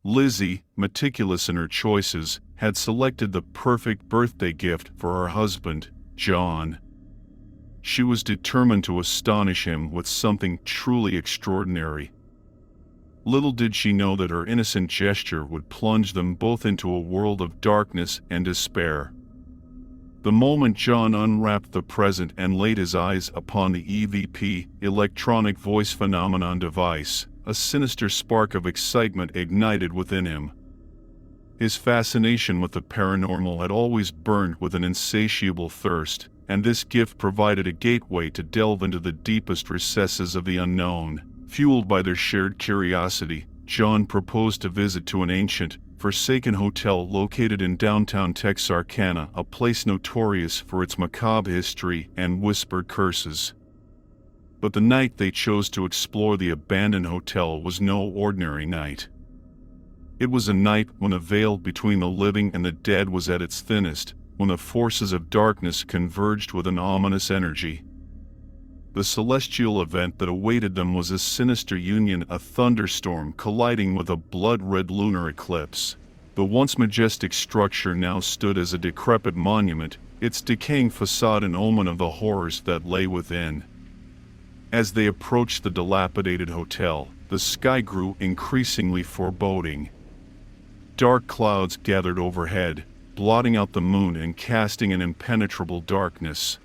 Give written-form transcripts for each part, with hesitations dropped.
Lizzie, meticulous in her choices, had selected the perfect birthday gift for her husband, John. She was determined to astonish him with something truly extraordinary. Little did she know that her innocent gesture would plunge them both into a world of darkness and despair. The moment John unwrapped the present and laid his eyes upon the EVP, electronic voice phenomenon device, a sinister spark of excitement ignited within him. His fascination with the paranormal had always burned with an insatiable thirst, and this gift provided a gateway to delve into the deepest recesses of the unknown. Fueled by their shared curiosity, John proposed a visit to an ancient, forsaken hotel located in downtown Texarkana, a place notorious for its macabre history and whispered curses. But the night they chose to explore the abandoned hotel was no ordinary night. It was a night when the veil between the living and the dead was at its thinnest, when the forces of darkness converged with an ominous energy. The celestial event that awaited them was a sinister union, a thunderstorm colliding with a blood-red lunar eclipse. The once majestic structure now stood as a decrepit monument, its decaying facade an omen of the horrors that lay within. As they approached the dilapidated hotel, the sky grew increasingly foreboding. Dark clouds gathered overhead, blotting out the moon and casting an impenetrable darkness.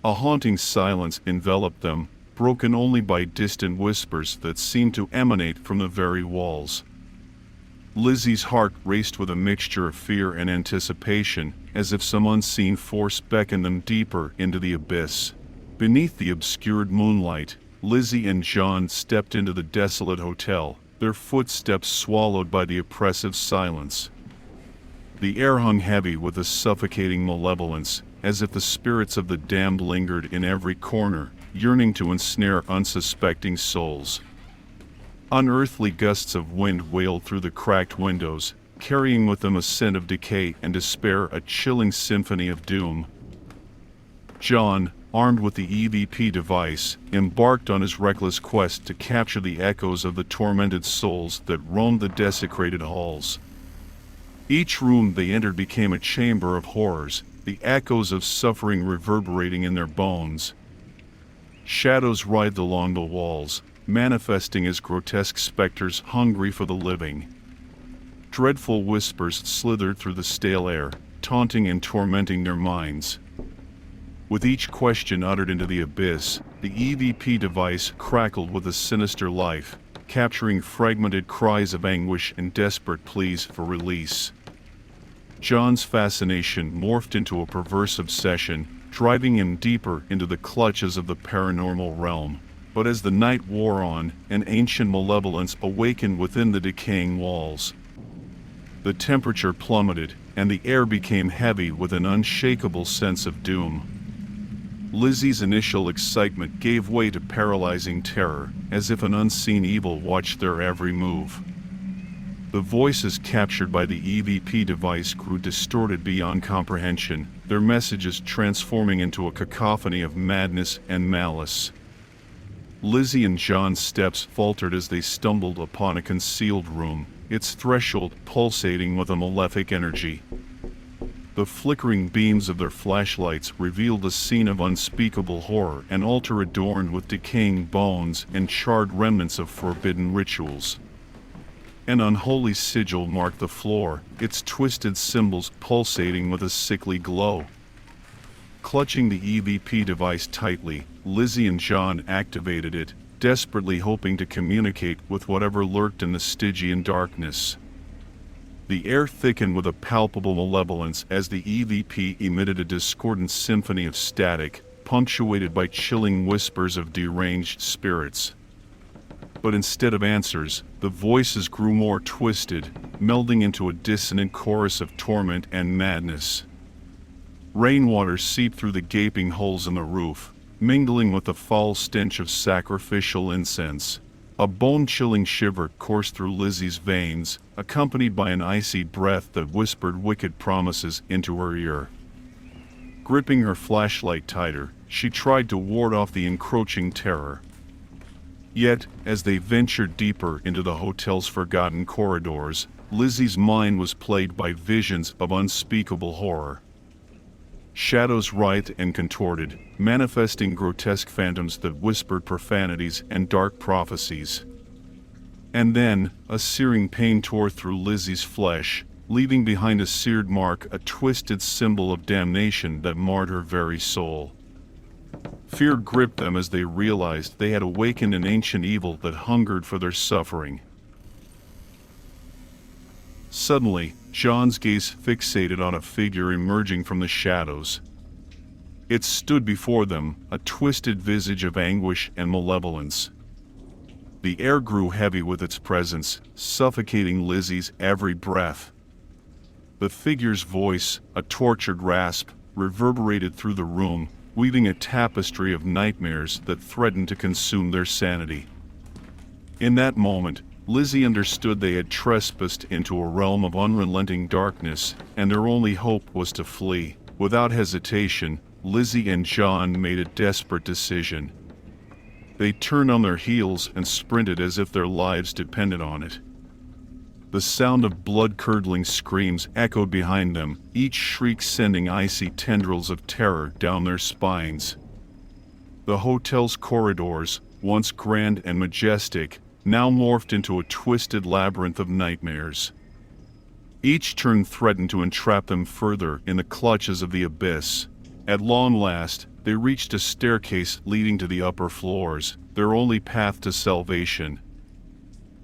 A haunting silence enveloped them, broken only by distant whispers that seemed to emanate from the very walls. Lizzie's heart raced with a mixture of fear and anticipation, as if some unseen force beckoned them deeper into the abyss. Beneath the obscured moonlight, Lizzie and John stepped into the desolate hotel, their footsteps swallowed by the oppressive silence. The air hung heavy with a suffocating malevolence, as if the spirits of the damned lingered in every corner, yearning to ensnare unsuspecting souls. Unearthly gusts of wind wailed through the cracked windows, carrying with them a scent of decay and despair, a chilling symphony of doom. John, armed with the EVP device, embarked on his reckless quest to capture the echoes of the tormented souls that roamed the desecrated halls. Each room they entered became a chamber of horrors, the echoes of suffering reverberating in their bones. Shadows writhed along the walls, manifesting as grotesque specters hungry for the living. Dreadful whispers slithered through the stale air, taunting and tormenting their minds. With each question uttered into the abyss, the EVP device crackled with a sinister life, capturing fragmented cries of anguish and desperate pleas for release. John's fascination morphed into a perverse obsession, driving him deeper into the clutches of the paranormal realm. But as the night wore on, an ancient malevolence awakened within the decaying walls. The temperature plummeted, and the air became heavy with an unshakable sense of doom. Lizzie's initial excitement gave way to paralyzing terror, as if an unseen evil watched their every move. The voices captured by the EVP device grew distorted beyond comprehension, their messages transforming into a cacophony of madness and malice. Lizzie and John's steps faltered as they stumbled upon a concealed room, its threshold pulsating with a malefic energy. The flickering beams of their flashlights revealed a scene of unspeakable horror, an altar adorned with decaying bones and charred remnants of forbidden rituals. An unholy sigil marked the floor, its twisted symbols pulsating with a sickly glow. Clutching the EVP device tightly, Lizzie and John activated it, desperately hoping to communicate with whatever lurked in the Stygian darkness. The air thickened with a palpable malevolence as the EVP emitted a discordant symphony of static, punctuated by chilling whispers of deranged spirits. But instead of answers, the voices grew more twisted, melding into a dissonant chorus of torment and madness. Rainwater seeped through the gaping holes in the roof, mingling with the foul stench of sacrificial incense. A bone-chilling shiver coursed through Lizzie's veins, accompanied by an icy breath that whispered wicked promises into her ear. Gripping her flashlight tighter, she tried to ward off the encroaching terror. Yet, as they ventured deeper into the hotel's forgotten corridors, Lizzie's mind was plagued by visions of unspeakable horror. Shadows writhed and contorted, manifesting grotesque phantoms that whispered profanities and dark prophecies. And then, a searing pain tore through Lizzie's flesh, leaving behind a seared mark, a twisted symbol of damnation that marred her very soul. Fear gripped them as they realized they had awakened an ancient evil that hungered for their suffering. Suddenly, John's gaze fixated on a figure emerging from the shadows. It stood before them, a twisted visage of anguish and malevolence. The air grew heavy with its presence, suffocating Lizzie's every breath. The figure's voice, a tortured rasp, reverberated through the room, weaving a tapestry of nightmares that threatened to consume their sanity. In that moment, Lizzie understood they had trespassed into a realm of unrelenting darkness, and their only hope was to flee. Without hesitation, Lizzie and John made a desperate decision. They turned on their heels and sprinted as if their lives depended on it. The sound of blood-curdling screams echoed behind them, each shriek sending icy tendrils of terror down their spines. The hotel's corridors, once grand and majestic, now morphed into a twisted labyrinth of nightmares. Each turn threatened to entrap them further in the clutches of the abyss. At long last, they reached a staircase leading to the upper floors, their only path to salvation.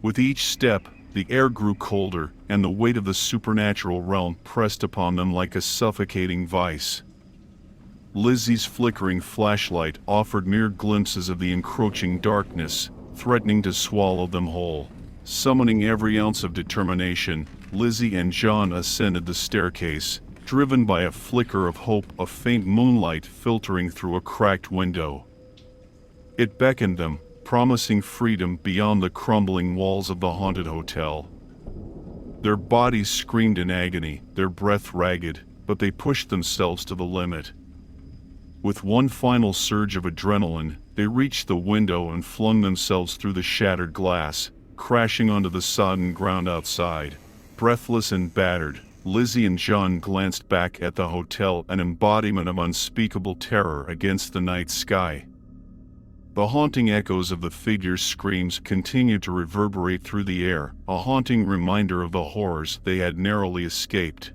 With each step, the air grew colder, and the weight of the supernatural realm pressed upon them like a suffocating vice. Lizzie's flickering flashlight offered mere glimpses of the encroaching darkness, threatening to swallow them whole. Summoning every ounce of determination, Lizzie and John ascended the staircase, driven by a flicker of hope, a faint moonlight filtering through a cracked window. It beckoned them, promising freedom beyond the crumbling walls of the haunted hotel. Their bodies screamed in agony, their breath ragged, but they pushed themselves to the limit. With one final surge of adrenaline, they reached the window and flung themselves through the shattered glass, crashing onto the sodden ground outside. Breathless and battered, Lizzie and John glanced back at the hotel, an embodiment of unspeakable terror against the night sky. The haunting echoes of the figure's screams continued to reverberate through the air, a haunting reminder of the horrors they had narrowly escaped.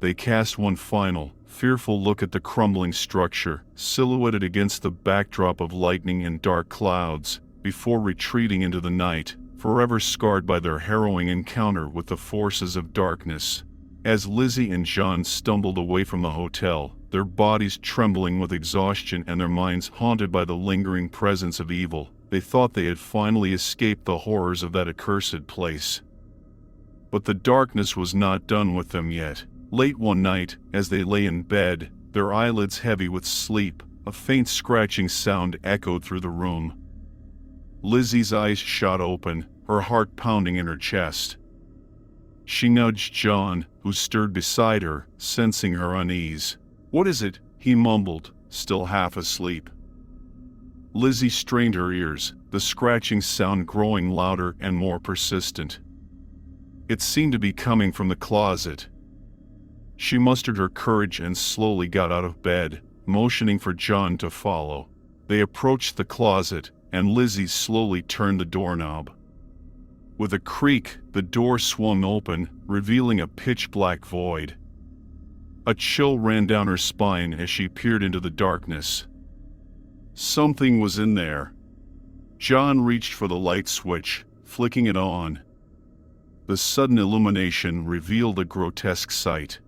They cast one final, fearful look at the crumbling structure, silhouetted against the backdrop of lightning and dark clouds, before retreating into the night, forever scarred by their harrowing encounter with the forces of darkness. As Lizzie and John stumbled away from the hotel, their bodies trembling with exhaustion and their minds haunted by the lingering presence of evil, they thought they had finally escaped the horrors of that accursed place. But the darkness was not done with them yet. Late one night, as they lay in bed, their eyelids heavy with sleep, a faint scratching sound echoed through the room. Lizzie's eyes shot open, her heart pounding in her chest. She nudged John, who stirred beside her, sensing her unease. "What is it?" he mumbled, still half asleep. Lizzie strained her ears, the scratching sound growing louder and more persistent. It seemed to be coming from the closet. She mustered her courage and slowly got out of bed, motioning for John to follow. They approached the closet, and Lizzie slowly turned the doorknob. With a creak, the door swung open, revealing a pitch-black void. A chill ran down her spine as she peered into the darkness. Something was in there. John reached for the light switch, flicking it on. The sudden illumination revealed a grotesque sight.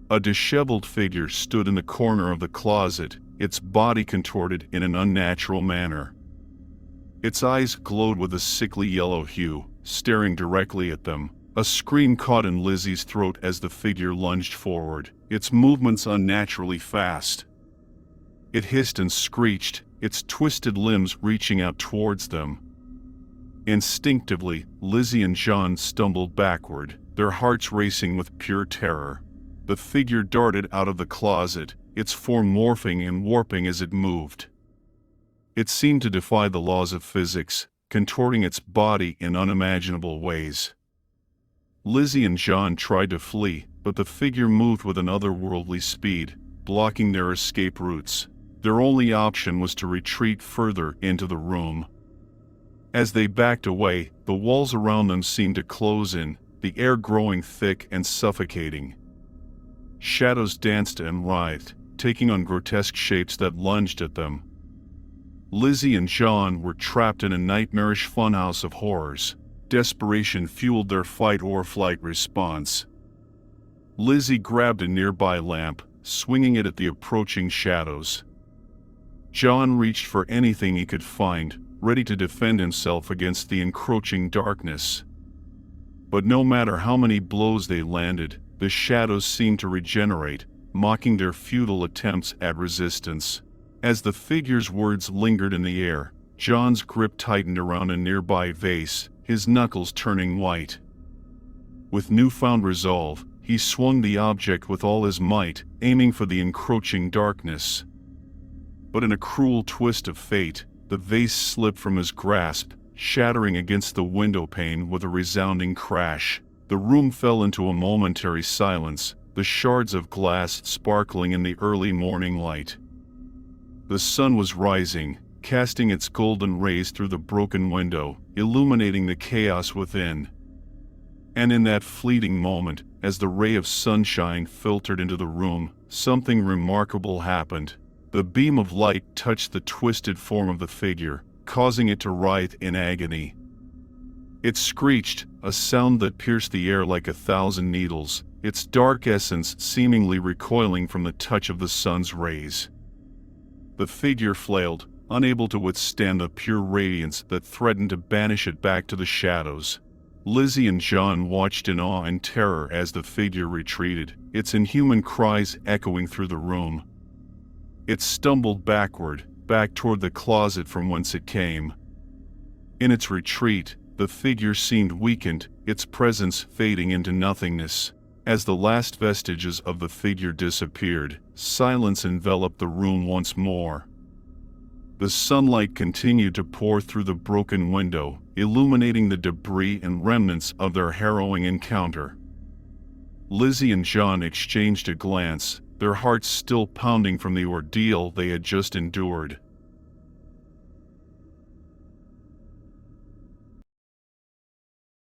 A disheveled figure stood in the corner of the closet, its body contorted in an unnatural manner. Its eyes glowed with a sickly yellow hue, staring directly at them. A scream caught in Lizzie's throat as the figure lunged forward, its movements unnaturally fast. It hissed and screeched, its twisted limbs reaching out towards them. Instinctively, Lizzie and John stumbled backward, their hearts racing with pure terror. The figure darted out of the closet, its form morphing and warping as it moved. It seemed to defy the laws of physics, contorting its body in unimaginable ways. Lizzie and John tried to flee, but the figure moved with an otherworldly speed, blocking their escape routes. Their only option was to retreat further into the room. As they backed away, the walls around them seemed to close in, the air growing thick and suffocating. Shadows danced and writhed, taking on grotesque shapes that lunged at them. Lizzie and John were trapped in a nightmarish funhouse of horrors. Desperation fueled their fight-or-flight response. Lizzie grabbed a nearby lamp, swinging it at the approaching shadows. John reached for anything he could find, ready to defend himself against the encroaching darkness. But no matter how many blows they landed, the shadows seemed to regenerate, mocking their futile attempts at resistance. As the figure's words lingered in the air, John's grip tightened around a nearby vase, his knuckles turning white. With newfound resolve, he swung the object with all his might, aiming for the encroaching darkness. But in a cruel twist of fate, the vase slipped from his grasp, shattering against the window pane with a resounding crash. The room fell into a momentary silence, the shards of glass sparkling in the early morning light. The sun was rising, casting its golden rays through the broken window, illuminating the chaos within. And in that fleeting moment, as the ray of sunshine filtered into the room, something remarkable happened. The beam of light touched the twisted form of the figure, causing it to writhe in agony. It screeched, a sound that pierced the air like 1,000 needles, its dark essence seemingly recoiling from the touch of the sun's rays. The figure flailed, unable to withstand the pure radiance that threatened to banish it back to the shadows. Lizzie and John watched in awe and terror as the figure retreated, its inhuman cries echoing through the room. It stumbled backward, back toward the closet from whence it came. In its retreat, the figure seemed weakened, its presence fading into nothingness. As the last vestiges of the figure disappeared, silence enveloped the room once more. The sunlight continued to pour through the broken window, illuminating the debris and remnants of their harrowing encounter. Lizzie and John exchanged a glance, their hearts still pounding from the ordeal they had just endured.